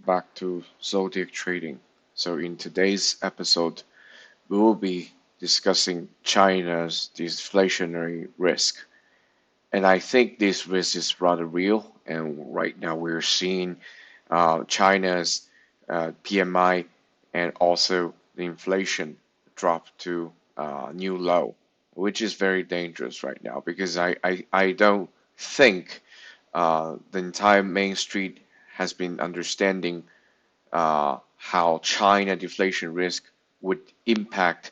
back to Zodiac Trading. So in today's episode, we will be discussing China's deflationary risk. And I think this risk is rather real. And right now we're seeing China's PMI and also the inflation drop to new low, which is very dangerous right now because I don't think the entire Main Street has been understanding how China deflation risk would impact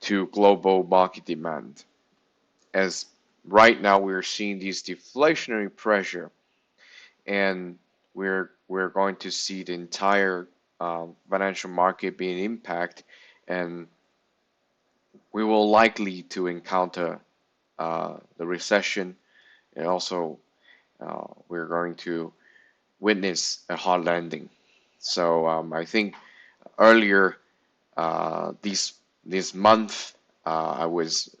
to global market demand. As right now we're seeing this deflationary pressure, and we're going to see the entire financial market being impacted, and we will likely to encounter the recession, and also we're going to witness a hard landing. So I think earlier this month I was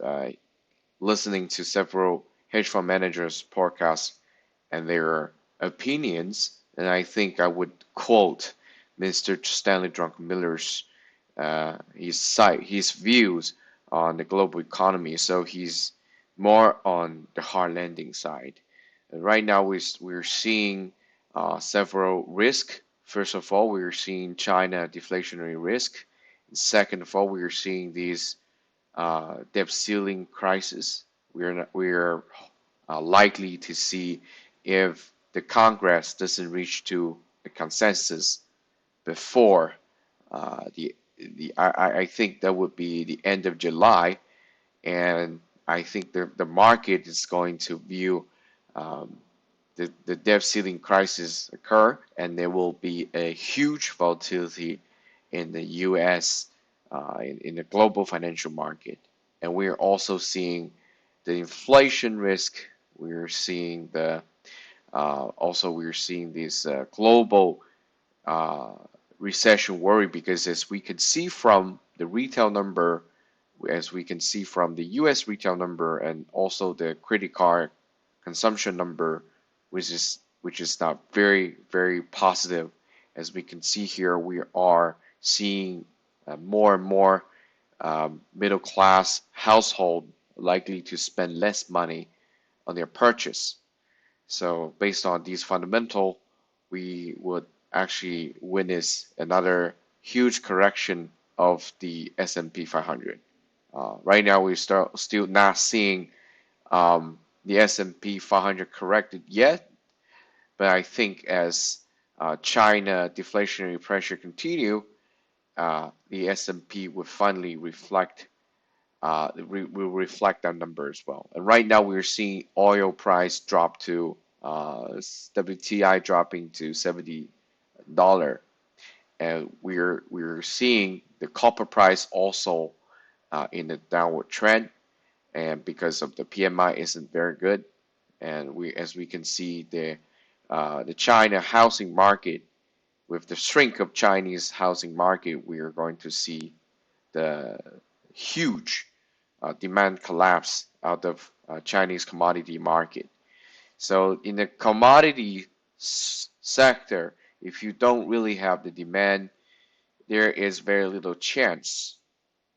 listening to several hedge fund managers' podcasts and their opinions, and I think I would quote Mr. Stanley Druckenmiller's his views on the global economy. So he's more on the hard landing side. And right now we're seeing several risks. First of all, we're seeing China deflationary risk. Second of all, we're seeing these debt ceiling crisis. We are likely to see if the Congress doesn't reach to a consensus before I think that would be the end of July, and I think the market is going to view the debt ceiling crisis occur, and there will be a huge volatility in the U.S. In the global financial market, and we are also seeing the inflation risk. We're seeing we're seeing this global recession worry, because as we can see from the retail number, as we can see from the U.S. retail number, and also the credit card consumption number, which is not very positive. As we can see here, we are seeing more and more middle class household likely to spend less money on their purchase. So based on these fundamental, we would actually witness another huge correction of the S&P 500. Right now, we're still not seeing the S&P 500 corrected yet, but I think as China deflationary pressure continue, the S&P will finally reflect will reflect that number as well. And right now we're seeing oil price drop to WTI dropping to $70, and we're seeing the copper price also in a downward trend, and because of the PMI isn't very good, and as we can see the China housing market, with the shrink of Chinese housing market, we are going to see the huge demand collapse out of Chinese commodity market. So in the commodity sector, if you don't really have the demand, there is very little chance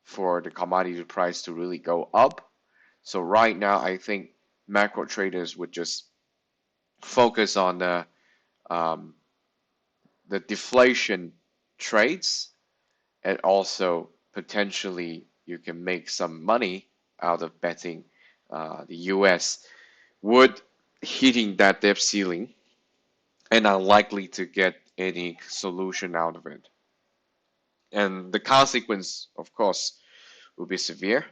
for the commodity price to really go up. So right now, I think macro traders would just focus on the deflation trades, and also potentially you can make some money out of betting the US would hitting that debt ceiling and unlikely to get any solution out of it. And the consequence, of course, will be severe.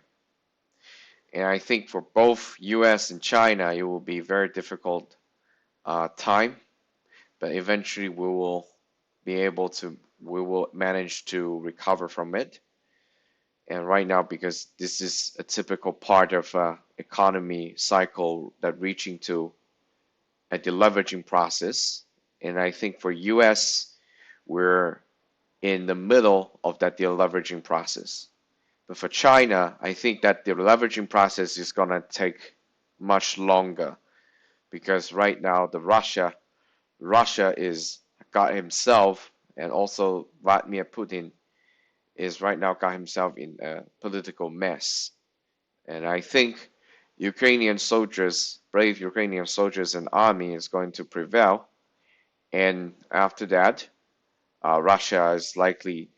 And I think for both US and China, it will be very difficult time, but eventually we will manage to recover from it. And right now, because this is a typical part of economy cycle that reaching to a deleveraging process, and I think for US, we're in the middle of that deleveraging process. But for China, I think that the deleveraging process is going to take much longer, because right now Russia is got himself and also Vladimir Putin is right now got himself in a political mess. And I think Ukrainian soldiers, brave Ukrainian soldiers and army is going to prevail. And after that, Russia is likely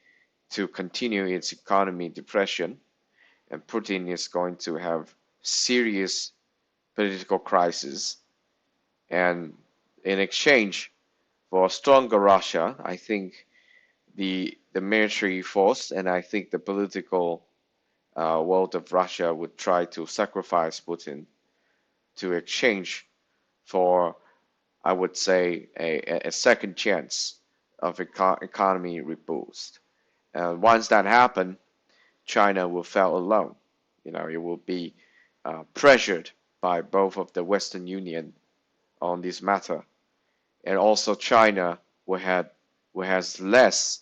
to continue its economy depression, and Putin is going to have serious political crisis. And in exchange for a stronger Russia, I think the military force and I think the political world of Russia would try to sacrifice Putin to exchange for, I would say, a second chance of economy reboost. And once that happens, China will fall alone. It will be pressured by both of the Western Union on this matter, and also China will has less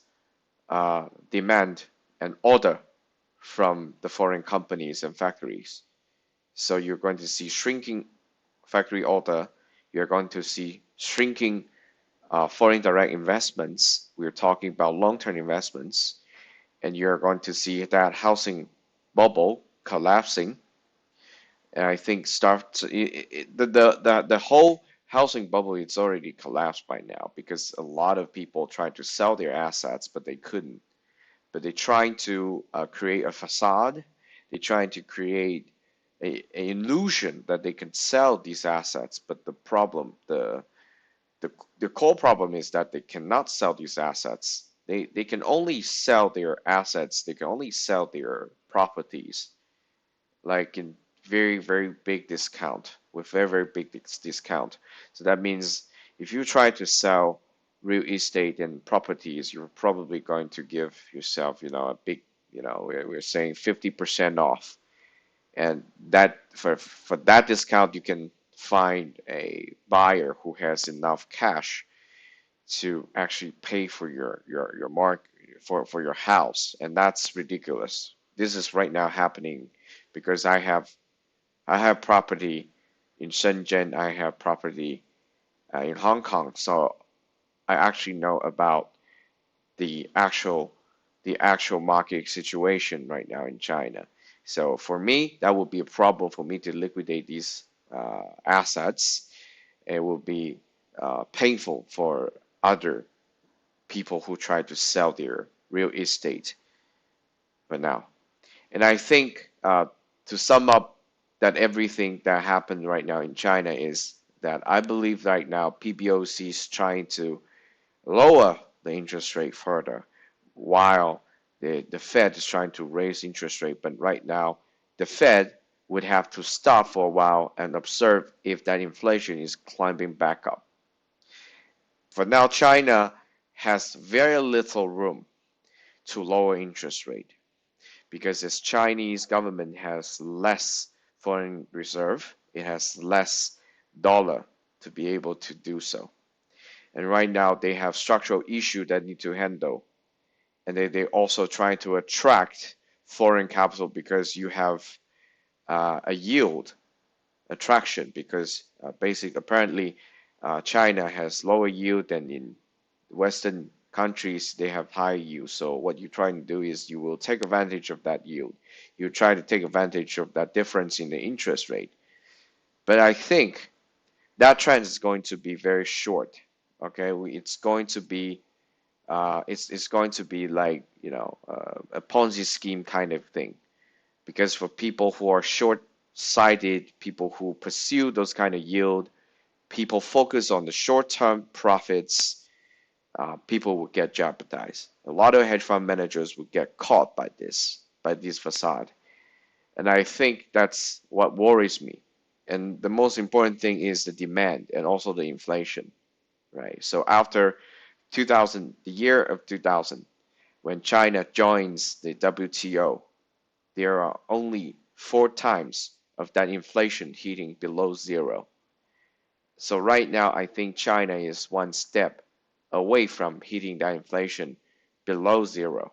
demand and order from the foreign companies and factories. So you're going to see shrinking factory order. You're going to see shrinking foreign direct investments. We're talking about long-term investments, and you're going to see that housing bubble collapsing. And I think the whole housing bubble it's already collapsed by now because a lot of people tried to sell their assets, but they couldn't. But they're trying to create a facade. They're trying to create an illusion that they can sell these assets. But the problem, the core problem is that they cannot sell these assets. They can only sell their assets. They can only sell their properties, like in very, very big discount, with very, very big discount. So that means if you try to sell real estate and properties, you're probably going to give yourself, a big, we're saying 50% off. And that for that discount, you can find a buyer who has enough cash to actually pay for your mark for your house. And that's ridiculous. This is right now happening because I have property in Shenzhen. I have property in Hong Kong, so I actually know about the actual market situation right now in China. So for me, that would be a problem for me to liquidate these assets. It will be painful for other people who try to sell their real estate for now. And I think to sum up that everything that happened right now in China is that I believe right now PBOC is trying to lower the interest rate further while the Fed is trying to raise interest rate. But right now, the Fed would have to stop for a while and observe if that inflation is climbing back up. For now, China has very little room to lower interest rate because its Chinese government has less foreign reserve, it has less dollar to be able to do so. And right now they have structural issues that need to handle. And they also trying to attract foreign capital because you have a yield attraction because apparently China has lower yield than in Western countries. They have high yield. So what you're trying to do is you will take advantage of that yield. You try to take advantage of that difference in the interest rate. But I think that trend is going to be very short. Okay, it's going to be it's going to be like a Ponzi scheme kind of thing, because for people who are short-sighted, people who pursue those kind of yield, people focus on the short-term profits, people will get jeopardized. A lot of hedge fund managers will get caught by this facade, and I think that's what worries me. And the most important thing is the demand and also the inflation, right? So after 2000, the year of 2000, when China joins the WTO, there are only 4 times of that inflation hitting below zero. So right now, I think China is one step away from hitting that inflation below zero,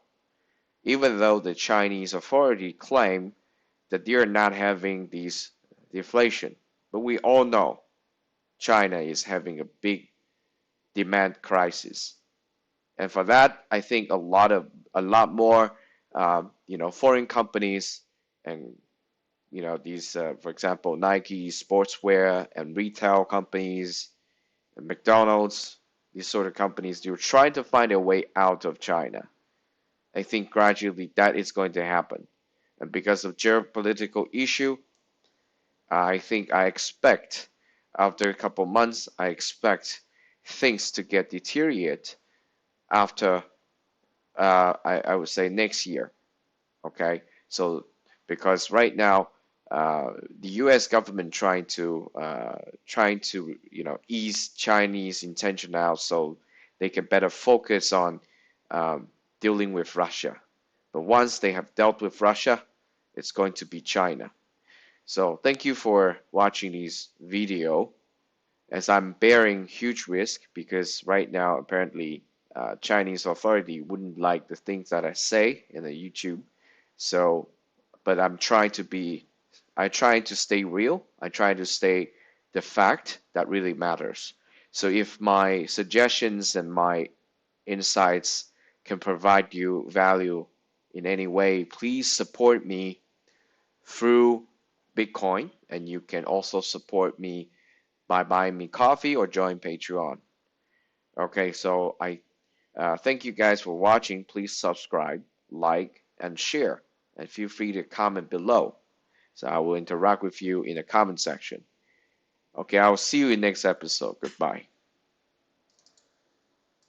even though the Chinese authority claim that they are not having these deflation. But we all know China is having a big demand crisis. And for that, I think a lot more, foreign companies and these, for example, Nike, sportswear, and retail companies, and McDonald's, these sort of companies, they're trying to find a way out of China. I think gradually that is going to happen. And because of geopolitical issue, I expect after a couple months, I expect things to get deteriorate after, I would say next year. Okay, so because right now, the U.S. government trying to ease Chinese intention out so they can better focus on dealing with Russia. But once they have dealt with Russia, it's going to be China. So thank you for watching this video, as I'm bearing huge risk because right now apparently Chinese authority wouldn't like the things that I say in the YouTube. So, but I try to stay real. I try to stay the fact that really matters. So if my suggestions and my insights can provide you value in any way, please support me through Bitcoin, and you can also support me by buying me coffee or join Patreon. Okay, so I thank you guys for watching. Please subscribe, like, and share, and feel free to comment below. So I will interact with you in the comment section. Okay, I will see you in next episode. Goodbye.